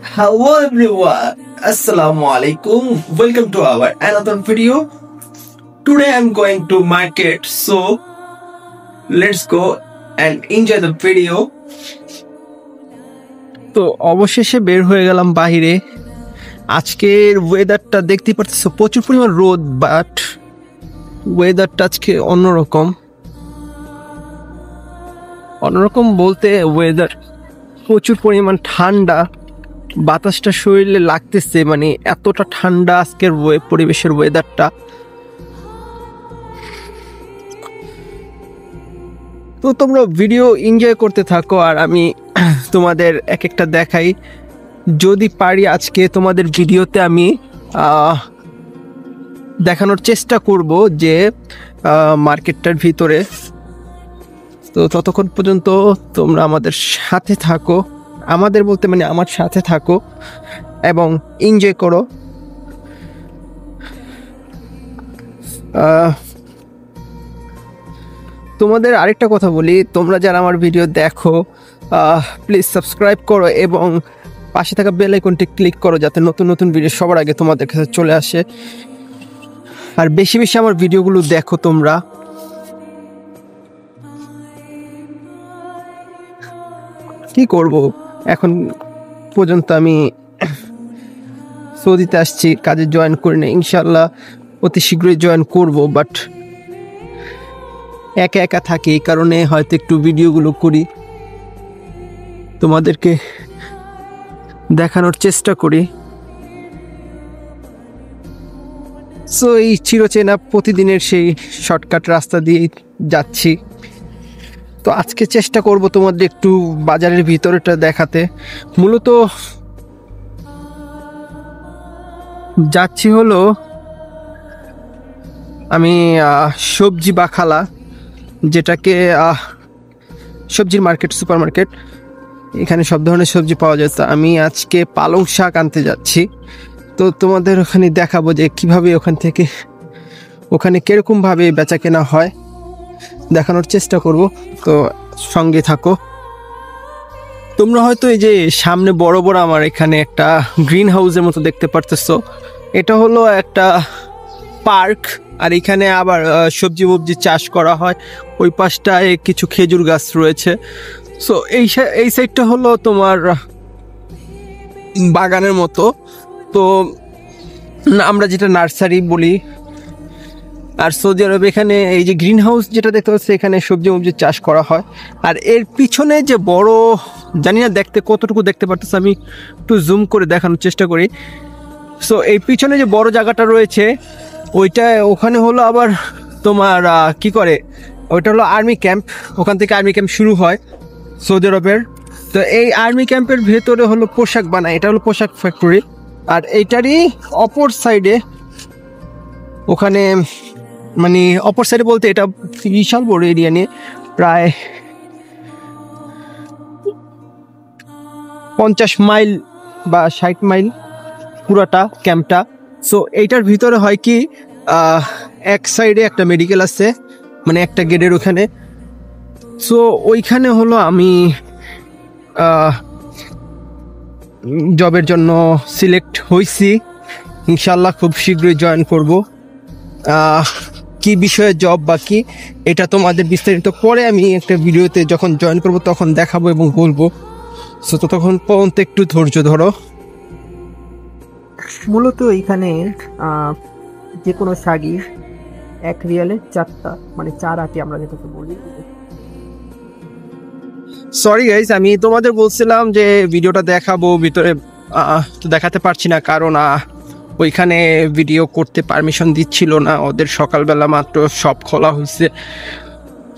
Hello everyone, Assalamu alaikum. Welcome to our another video. Today I'm going to market, so let's go and enjoy the video. তো অবশেষে বের হয়ে গেলাম বাইরে। আজকের ওয়েদারটা দেখতে পাচ্ছ, প্রচুর পরিমাণ রোদ, বাট ওয়েদারটা আজকে অন্যরকম বলতে ওয়েদার প্রচুর পরিমাণ ঠান্ডা, বাতাসটা শরীরে লাগতেছে, মানে এতটা ঠান্ডা আজকের পরিবেশের ওয়েদারটা। তো তোমরা ভিডিও এনজয় করতে থাকো আর আমি তোমাদের এক একটা দেখাই। যদি পারি আজকে তোমাদের ভিডিওতে আমি দেখানোর চেষ্টা করব যে মার্কেটটার ভিতরে। তো ততক্ষণ পর্যন্ত তোমরা আমাদের সাথে থাকো, আমাদের বলতে মানে আমার সাথে থাকো এবং এনজয় করো। তোমাদের আরেকটা কথা বলি, তোমরা যারা আমার ভিডিও দেখো প্লিজ সাবস্ক্রাইব করো এবং পাশে থাকা বেল আইকনটি ক্লিক করো যাতে নতুন নতুন ভিডিও সবার আগে তোমাদের কাছে চলে আসে। আর বেশি বেশি আমার ভিডিওগুলো দেখো তোমরা। কি করব, এখন পর্যন্ত আমি সৌদিতে আসছি, কাজে জয়েন করি না, ইনশাল্লাহ অতি শীঘ্রই জয়েন করব, বাট একা একা থাকি, এই কারণে হয়তো একটু ভিডিওগুলো করি, তোমাদেরকে দেখানোর চেষ্টা করি। সো এই চিরচেনা প্রতিদিনের সেই শর্টকাট রাস্তা দিয়ে যাচ্ছি। তো আজকে চেষ্টা করব তোমাদের একটু বাজারের ভিতরেটা দেখাতে। মূলত যাচ্ছি হলো আমি সবজি বাখালা, যেটাকে সবজির মার্কেট, সুপার মার্কেট, এখানে সব ধরনের সবজি পাওয়া যায়। তো আমি আজকে পালং শাক আনতে যাচ্ছি। তো তোমাদের ওখানে দেখাবো যে কিভাবে ওখানে কিরকমভাবে বেচা কেনা হয়, দেখানোর চেষ্টা করব। তো সঙ্গে থাকো। তোমরা হয়তো এই যে সামনে বড় বড় আমার এখানে একটা গ্রিন হাউসের মতো দেখতে পারতেছো, এটা হলো একটা পার্ক। আর এখানে আবার সবজি মবজি চাষ করা হয়। ওই পাশটায় কিছু খেজুর গাছ রয়েছে। সো এই সাইডটা হলো তোমার বাগানের মতো, তো আমরা যেটা নার্সারি বলি। আর সৌদি আরবে এখানে এই যে গ্রিন হাউস যেটা দেখতে পাচ্ছি, এখানে সবজি মবজি চাষ করা হয়। আর এর পিছনে যে বড়, জানি না দেখতে কতটুকু দেখতে পারতেছে, আমি একটু জুম করে দেখানোর চেষ্টা করি। সো এই পিছনে যে বড় জায়গাটা রয়েছে ওখানে হলো আবার তোমার কি করে, ওইটা হলো আর্মি ক্যাম্প। ওখান থেকে আর্মি ক্যাম্প শুরু হয় সৌদি আরবের। তো এই আর্মি ক্যাম্পের ভেতরে হলো পোশাক বানায়, এটা হলো পোশাক ফ্যাক্টরি। আর এইটারই অপর সাইডে, ওখানে মানে অপর সাইডে বলতে এটা বিশাল বড় এরিয়া নিয়ে, প্রায় 50 মাইল বা 60 মাইল পুরাটা ক্যাম্পটা। সো এইটার ভিতরে হয় কি, এক সাইডে একটা মেডিকেল আছে, মানে একটা গেটের ওখানে। সো ওইখানে হলো আমি জবের জন্য সিলেক্ট হয়েছি, ইনশাল্লাহ খুব শীঘ্রই জয়েন করব। কি বিষয়ে জব বা কি, এটা তোমাদের বিস্তারিত পরে আমি একটা ভিডিওতে যখন জয়েন করব তখন দেখাবো এবং বলবো। সো ততক্ষণ পর্যন্ত একটু ধৈর্য ধরো। মূলত এইখানে যে কোনো শাড়ি 1 রিয়ালে 4টা, মানে 4 আটি আমরা যেটাকে বলি। সরি গাইস, আমি তোমাদের বলছিলাম যে ভিডিওটা দেখাবো, ভিতরে তো দেখাতে পারছি না, কারণ ওইখানে ভিডিও করতে পারমিশন দিচ্ছিল না ওদের। সকালবেলা মাত্র সব খোলা হয়েছে,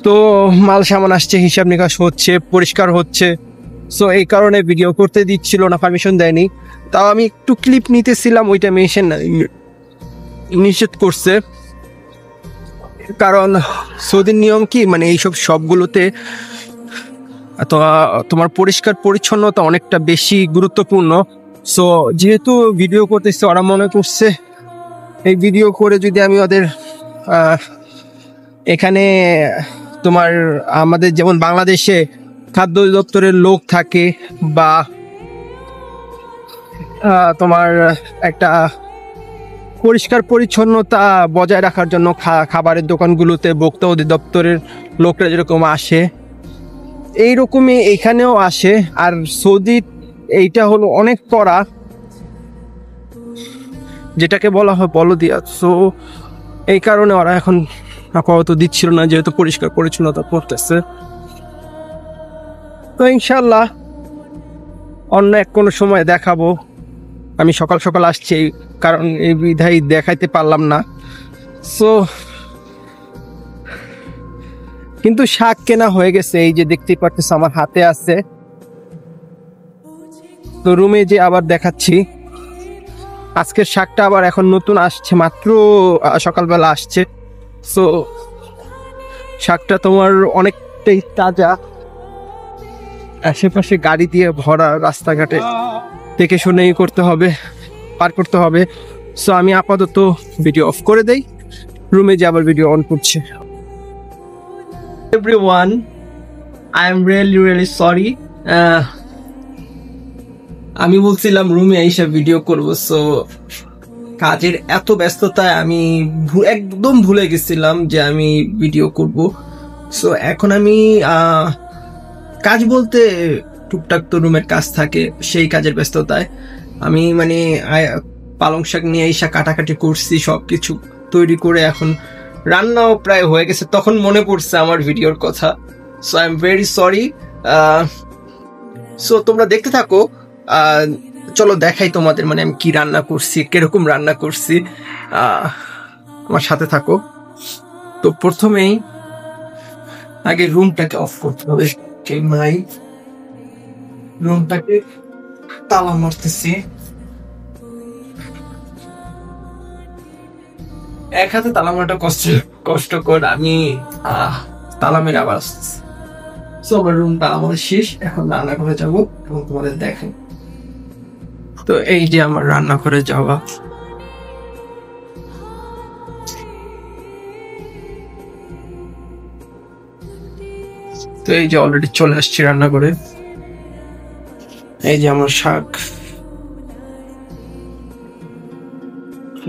তো মাল সামান আসছে, হিসাব নিকাশ হচ্ছে, পরিষ্কার হচ্ছে। সো এই কারণে ভিডিও করতে দিচ্ছিল না, পারমিশন দেয়নি। তাও আমি একটু ক্লিপ নিতেছিলাম, ওইটা নিষেধ করছে। কারণ সৌদির নিয়ম কি, মানে এইসব সবগুলোতে তো তোমার পরিষ্কার পরিচ্ছন্নতা অনেকটা বেশি গুরুত্বপূর্ণ। সো যেহেতু ভিডিও করতেছে, ওরা মনে করছে এই ভিডিও করে যদি আমি ওদের এখানে তোমার আমাদের যেমন বাংলাদেশে খাদ্য দপ্তরের লোক থাকে বা তোমার একটা পরিষ্কার পরিচ্ছন্নতা বজায় রাখার জন্য খাবারের দোকানগুলোতে ভোক্তা অধিদপ্তরের লোকরা যেরকম আসে এইরকমই এইখানেও আসে। আর সৌদি এইটা হলো অনেক কড়া, যেটাকে বলা হয় বলদিয়া। সো এই কারণে ওরা এখন আপাতত দিচ্ছিল না, যেহেতু পরিষ্কার পরিচ্ছন্নতা করতেছে। তো ইনশাল্লাহ অন্য এক কোনো সময় দেখাবো। আমি সকাল সকাল আসছি কারণ এই বিধায় দেখাইতে পারলাম না। সো কিন্তু শাক কেনা হয়ে গেছে, এই যে দেখতেই পারতেছ আমার হাতে আছে। তো রুমে যে আবার দেখাচ্ছি, আজকের শাকটা আবার এখন নতুন আসছে, মাত্র সকালবেলা আসছে। সো শাকটা তোমার অনেকটাই তাজা, আশেপাশে গাড়ি দিয়ে ভরা, রাস্তাঘাটে দেখে শুনেই করতে হবে, পার করতে হবে। সো আমি আপাতত ভিডিও অফ করে দেই, রুমে যে আবার ভিডিও অন করছে। Everyone, I am really sorry. আমি বলছিলাম রুমে এসে ভিডিও করব, সো কাজের এত ব্যস্ততায় আমি একদম ভুলে গেছিলাম যে আমি ভিডিও করব। সো এখন আমি কাজ বলতে টুকটাক তো রুমের কাজ থাকে, সেই কাজের ব্যস্ততায় আমি মানে পালং শাক নিয়ে এসে কাটাকাটি করছি, সবকিছু তৈরি করে এখন রান্নাও প্রায় হয়ে গেছে। তখন মনে পড়ছে আমার ভিডিওর কথা। So I am very sorry. So তোমরা দেখতে থাকো, চলো দেখাই তোমাদের মানে আমি কি রান্না করছি, কিরকম রান্না করছি, আমার সাথে থাকো। তো প্রথমেই আগে রুমটাকে অফ করতে হবে। রুমটাকে তালা মারতেছি, এক হাতে তালা মারাটা কষ্টকর। আমি তালা মেরে আবার আসতেছি। সো আমার রুম তালা মারা শেষ, এখন রান্নাঘরে যাবো এবং তোমাদের দেখেন। তো এই যে আমার রান্নাঘরে যাওয়া, তো এই যে অলরেডি চলে আসছি রান্নাঘরে। এই যে আমার শাক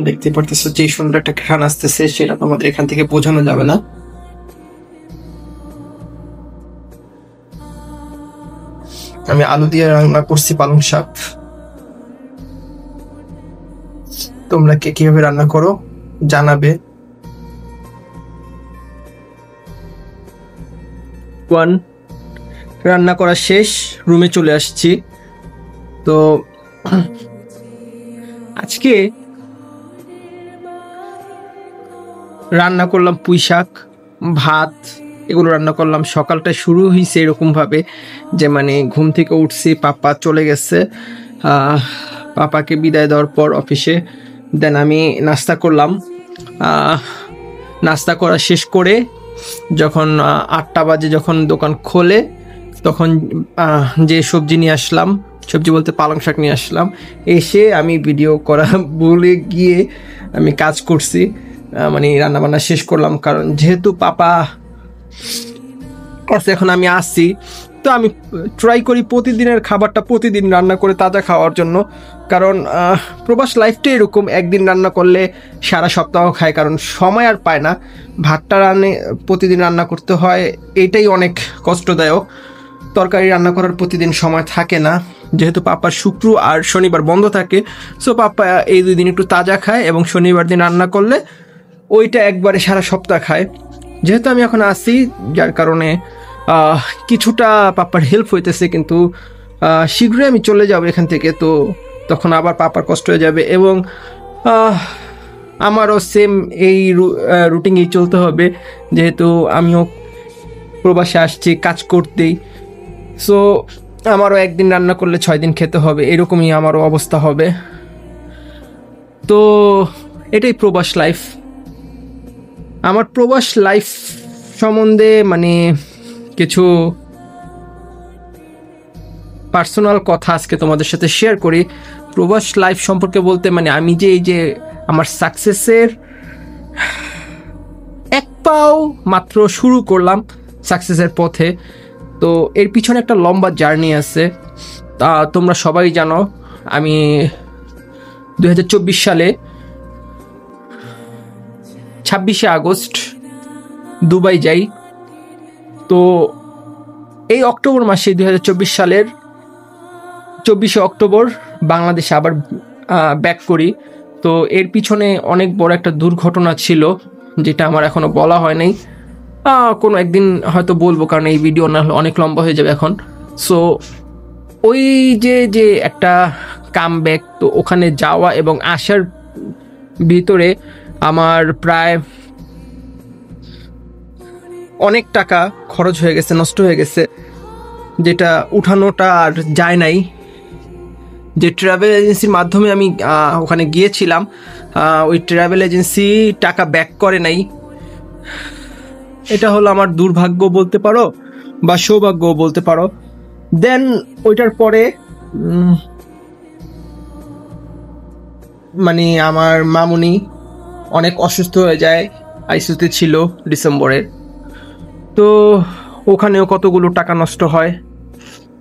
দেখতে পারতেছো, যে সুন্দর একটা ঘ্রাণ আসতেছে, সেটা তোমাদের এখান থেকে বোঝানো যাবে না। আমি আলু দিয়ে রান্না করছি পালং শাক। তোমরা কে কিভাবে রান্না করো জানাবে। রান্না করা শেষ, রুমে চলে আসছি। তো আজকে রান্না করলাম পুঁই শাক, ভাত, এগুলো রান্না করলাম। সকালটা শুরু হয়েছে এরকম ভাবে যে মানে ঘুম থেকে উঠছি, পাপা চলে গেছে, পাপাকে বিদায় দেওয়ার পর অফিসে, দেন আমি নাস্তা করলাম। নাস্তা করা শেষ করে যখন 8টা বাজে, যখন দোকান খোলে, তখন যে সবজি নিয়ে আসলাম, সবজি বলতে পালং শাক নিয়ে আসলাম, এসে আমি ভিডিও করা ভুলে গিয়ে আমি কাজ করছি, মানে রান্নাবান্না শেষ করলাম। কারণ যেহেতু পাপা এখন আমি আসছি, তো আমি ট্রাই করি প্রতিদিনের খাবারটা প্রতিদিন রান্না করে তাজা খাওয়ার জন্য। কারণ প্রবাস লাইফটা এরকম, একদিন রান্না করলে সারা সপ্তাহ খায়, কারণ সময় আর পায় না। ভাতটা প্রতিদিন রান্না করতে হয়, এইটাই অনেক কষ্টদায়ক। তরকারি রান্না করার প্রতিদিন সময় থাকে না, যেহেতু পাপার শুক্র আর শনিবার বন্ধ থাকে। সো পাপা এই 2 দিন একটু তাজা খায় এবং শনিবার দিন রান্না করলে ওইটা একবারে সারা সপ্তাহ খায়। যেহেতু আমি এখন আসি, যার কারণে কিছুটা পাপার হেল্প হইতেছে, কিন্তু শীঘ্রই আমি চলে যাব এখান থেকে। তো তখন আবার পাপার কষ্ট হয়ে যাবে এবং আমারও সেম এই রুটিনেই চলতে হবে, যেহেতু আমিও প্রবাসে আসছি কাজ করতেই। সো আমারও একদিন রান্না করলে 6 দিন খেতে হবে, এরকমই আমারও অবস্থা হবে। তো এটাই প্রবাস লাইফ। আমার প্রবাস লাইফ সম্বন্ধে মানে কিছু পার্সোনাল কথা আজকে তোমাদের সাথে শেয়ার করি। প্রবাস লাইফ সম্পর্কে বলতে মানে আমি যে এই যে আমার সাকসেসের এক পাও মাত্র শুরু করলাম সাকসেসের পথে। তো এর পিছনে একটা লম্বা জার্নি আছে, তা তোমরা সবাই জানো। আমি 2024 সালে 26শে আগস্ট দুবাই যাই। তো এই অক্টোবর মাসে 2024 সালের 24শে অক্টোবর বাংলাদেশে আবার ব্যাক করি। তো এর পিছনে অনেক বড় একটা দুর্ঘটনা ছিল, যেটা আমার এখনো বলা হয় নাই, কোনো একদিন হয়তো বলবো, কারণ এই ভিডিও না হলে অনেক লম্বা হয়ে যাবে এখন। সো ওই যে একটা কামব্যাক, তো ওখানে যাওয়া এবং আসার ভিতরে আমার প্রায় অনেক টাকা খরচ হয়ে গেছে, নষ্ট হয়ে গেছে, যেটা উঠানোটা আর যায় নাই। যে ট্রাভেল এজেন্সির মাধ্যমে আমি ওখানে গিয়েছিলাম, ওই ট্রাভেল এজেন্সি টাকা ব্যাক করে নাই। এটা হলো আমার দুর্ভাগ্য বলতে পারো বা সৌভাগ্য বলতে পারো। দেন ওইটার পরে মানে আমার মামুনি অনেক অসুস্থ হয়ে যায়, আইসিইউতে ছিল ডিসেম্বরের। তো ওখানেও কতগুলো টাকা নষ্ট হয়,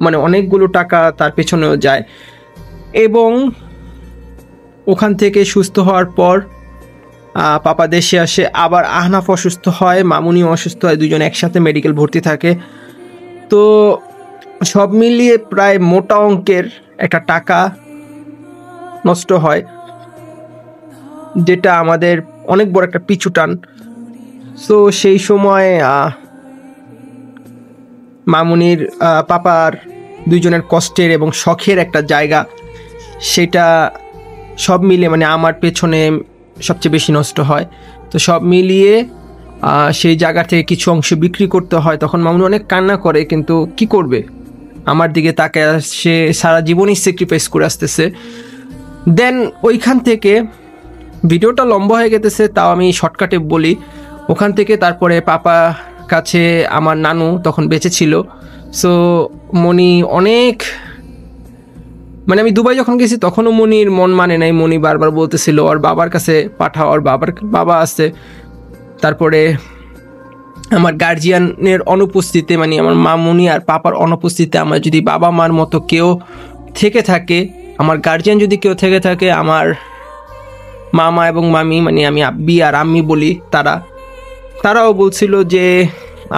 মানে অনেকগুলো টাকা তার পেছনেও যায়। এবং ওখান থেকে সুস্থ হওয়ার পর পাপা দেশে আসে, আবার আহনাফ অসুস্থ হয়, মামুনিও অসুস্থ হয়, দুজন একসাথে মেডিকেল ভর্তি থাকে। তো সব মিলিয়ে প্রায় মোটা অঙ্কের একটা টাকা নষ্ট হয়, যেটা আমাদের অনেক বড় একটা পিছুটান। সো সেই সময় মামুনির পাপার দুইজনের কষ্টের এবং শখের একটা জায়গা, সেটা সব মিলিয়ে মানে আমার পেছনে সবচেয়ে বেশি নষ্ট হয়। তো সব মিলিয়ে সেই জায়গা থেকে কিছু অংশ বিক্রি করতে হয়। তখন মামুনি অনেক কান্না করে, কিন্তু কি করবে, আমার দিকে তাকে সে সারা জীবনই স্যাক্রিফাইস করে আসতেছে। দেন ওইখান থেকে ভিডিওটা লম্বা হয়ে গেতেছে, তাও আমি শর্টকাটে বলি। ওখান থেকে তারপরে পাপা কাছে আমার নানু তখন বেঁচে ছিল। সো মনি অনেক, মানে আমি দুবাই যখন গেছি তখনও মনির মন মানে নাই, মনি বারবার বলতেছিল ওর বাবার কাছে পাঠাও, ওর বাবা আছে। তারপরে আমার গার্জিয়ানের অনুপস্থিতিতে, মানে আমার মামুনি আর পাপার অনুপস্থিতিতে আমার যদি বাবা মার মতো কেউ থেকে থাকে, আমার গার্জিয়ান যদি কেউ থেকে থাকে, আমার মামা এবং মামি, মানে আমি আব্বি আর আম্মি বলি, তারাও বলছিল যে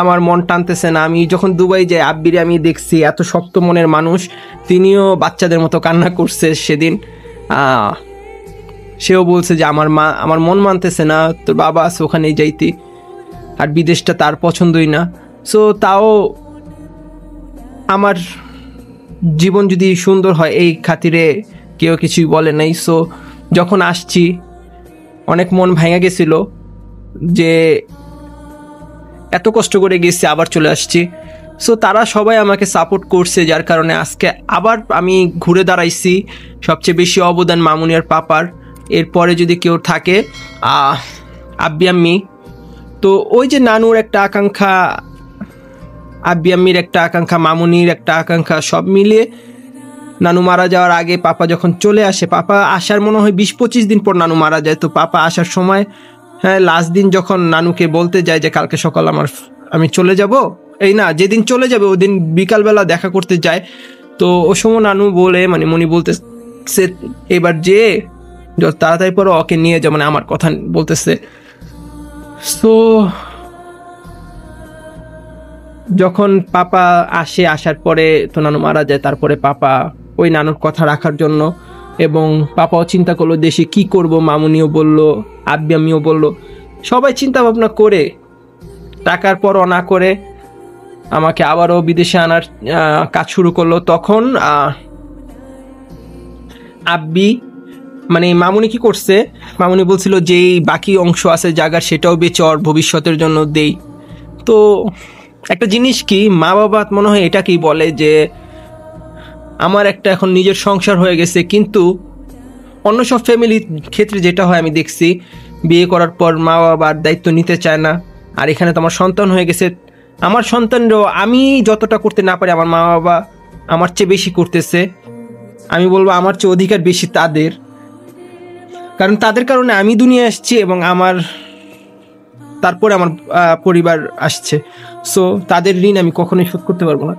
আমার মন টানতেছে না। আমি যখন দুবাই যাই আব্বিরে আমি দেখছি এত শক্ত মনের মানুষ, তিনিও বাচ্চাদের মতো কান্না করছে সেদিন। সেও বলছে যে আমার মন মানতেছে না, তোর বাবা আছে ওখানেই যাইতি, আর বিদেশটা তার পছন্দই না। সো তাও আমার জীবন যদি সুন্দর হয় এই খাতিরে কেউ কিছুই বলে নাই। সো যখন আসছি অনেক মন ভেঙে গেছিল যে এত কষ্ট করে গেছি, আবার চলে আসছি। সো তারা সবাই আমাকে সাপোর্ট করছে, যার কারণে আজকে আবার আমি ঘুরে দাঁড়াইছি। সবচেয়ে বেশি অবদান মামুনি আর পাপার, এরপরে যদি কেউ থাকে আব্বি আম্মি। তো ওই যে নানুর একটা আকাঙ্ক্ষা, আব্বি আম্মির একটা আকাঙ্ক্ষা, মামুনির একটা আকাঙ্ক্ষা, সব মিলিয়ে নানু মারা যাওয়ার আগে পাপা যখন চলে আসে, পাপা আসার মনে হয় 20-25 দিন পর নানু মারা যায়। তো পাপা আসার সময়, হ্যাঁ, লাস্ট দিন যখন নানুকে বলতে যায় যে কালকে সকাল আমি চলে যাব, এই না যেদিন চলে যাবে ওই দিন বিকালবেলা দেখা করতে যায়। তো ও সময় নানু বলে, মানে মনি বলতেছে এবার যে যত তাড়াতাড়ি পরে ওকে নিয়ে যাও, মানে আমার কথা বলতেছে। সো যখন পাপা আসার পরে তো নানু মারা যায়। তারপরে পাপা ওই নানুর কথা রাখার জন্য, এবং পাপাও চিন্তা করলো দেশে কি করব, মামুনিও বলল, আব্বি আম্মিও বলল, সবাই চিন্তা ভাবনা করে টাকার পর না করে আমাকে আবারও বিদেশে আনার কাজ শুরু করলো। তখন আব্বি, মানে মামুনি কি করছে, মামুনি বলছিল যে বাকি অংশ আছে জায়গার সেটাও বেচে ওর ভবিষ্যতের জন্য দেই। তো একটা জিনিস কি, মা বাবা মনে হয় এটা কি বলে যে আমার একটা এখন নিজের সংসার হয়ে গেছে, কিন্তু অন্য সব ফ্যামিলির ক্ষেত্রে যেটা হয় আমি দেখছি, বিয়ে করার পর মা বাবার দায়িত্ব নিতে চায় না। আর এখানে তো আমার সন্তান হয়ে গেছে, আমার সন্তানরাও আমি যতটা করতে না পারি আমার মা বাবা আমার চেয়ে বেশি করতেছে। আমি বলবো আমার চেয়ে অধিকার বেশি তাদের, কারণ তাদের কারণে আমি দুনিয়া আসছি এবং তারপরে আমার পরিবার আসছে। সো তাদের ঋণ আমি কখনোই শোধ করতে পারবো না।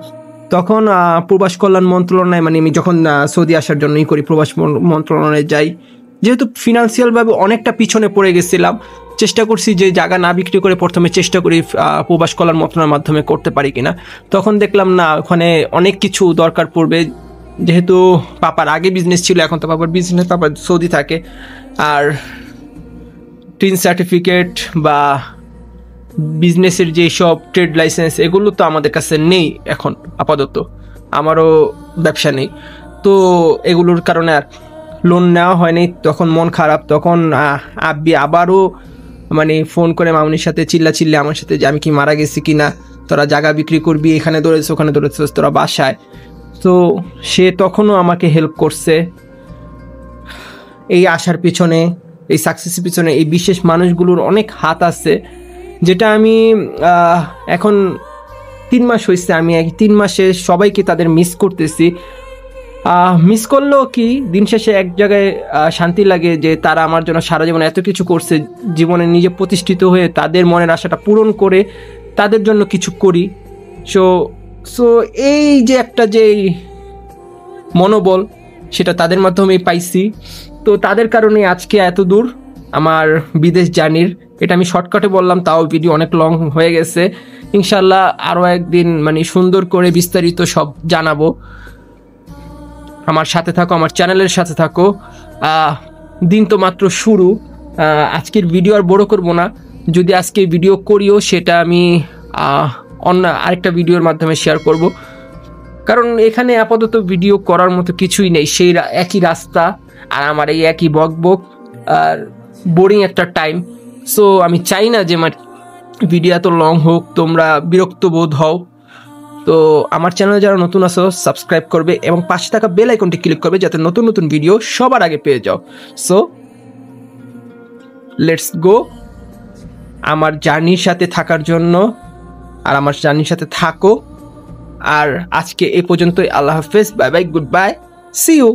তখন প্রবাস কল্যাণ মন্ত্রণালয়, মানে আমি যখন সৌদি আসার জন্যই করি, প্রবাস মন্ত্রণালয়ে যাই, যেহেতু ফিনান্সিয়ালভাবে অনেকটা পিছনে পড়ে গেছিলাম, চেষ্টা করছি যে জায়গা না বিক্রি করে প্রথমে চেষ্টা করি প্রবাস কলার মতনের মাধ্যমে করতে পারি কিনা। তখন দেখলাম না, ওখানে অনেক কিছু দরকার পড়বে, যেহেতু পাপার আগে বিজনেস ছিল, এখন তো পাপার বিজনেস, পাপা সৌদি থাকে, আর টিন সার্টিফিকেট বা বিজনেসের যে সব ট্রেড লাইসেন্স এগুলো তো আমাদের কাছে নেই এখন আপাতত, আমারও ব্যবসা নেই, তো এগুলোর কারণে আর লোন নেওয়া হয়নি। তখন মন খারাপ, তখন আব্বি আবারও মানে ফোন করে মামুনির সাথে চিল্লা আমার সাথে যে আমি কি মারা গেছি কি না, তোরা জায়গা বিক্রি করবি, এখানে দৌড়েছিস ওখানে দৌড়েছিস তোরা বাসায়। তো সে তখনও আমাকে হেল্প করছে। এই আশার পিছনে, এই সাকসেসের পিছনে এই বিশেষ মানুষগুলোর অনেক হাত আছে, যেটা আমি এখন 3 মাস হয়েছে, আমি 3 মাসে সবাইকে তাদের মিস করতেছি। মিস করলেও কি দিন শেষে এক জায়গায় শান্তি লাগে যে তারা আমার জন্য সারা জীবন এত কিছু করছে, জীবনে নিজে প্রতিষ্ঠিত হয়ে তাদের মনের আশাটা পূরণ করে তাদের জন্য কিছু করি। সো এই যে একটা যে মনোবল, সেটা তাদের মাধ্যমেই পাইছি। তো তাদের কারণে আজকে এত দূর আমার বিদেশ জার্নির। এটা আমি শর্টকাটে বললাম, তাও ভিডিও অনেক লং হয়ে গেছে। ইনশাল্লাহ আরও একদিন মানে সুন্দর করে বিস্তারিত সব জানাবো। আমার সাথে থাকো, আমার চ্যানেলের সাথে থাকো। দিন তো মাত্র শুরু, আজকের ভিডিও আর বড় করব না। যদি আজকে ভিডিও করিও সেটা আমি অন্য আরেকটা ভিডিওর মাধ্যমে শেয়ার করব, কারণ এখানে আপাতত ভিডিও করার মতো কিছুই নেই। সেই একই রাস্তা আর আমার এই একই বকবক আর বোরিং একটা টাইম। সো আমি চাই না যে আমার ভিডিও এত লং হোক, তোমরা বিরক্ত বোধ হও। তো আমার চ্যানেলে যারা নতুন আছো সাবস্ক্রাইব করবে এবং পাশে থাকা বেল আইকনটি ক্লিক করবে যাতে নতুন নতুন ভিডিও সবার আগে পেয়ে যাও। So let's go. আমার জার্নির সাথে থাকার জন্য আর আমার জার্নির সাথে থাকো। আর আজকে এ পর্যন্তই। আল্লাহ হাফেজ, bye bye, goodbye, see you.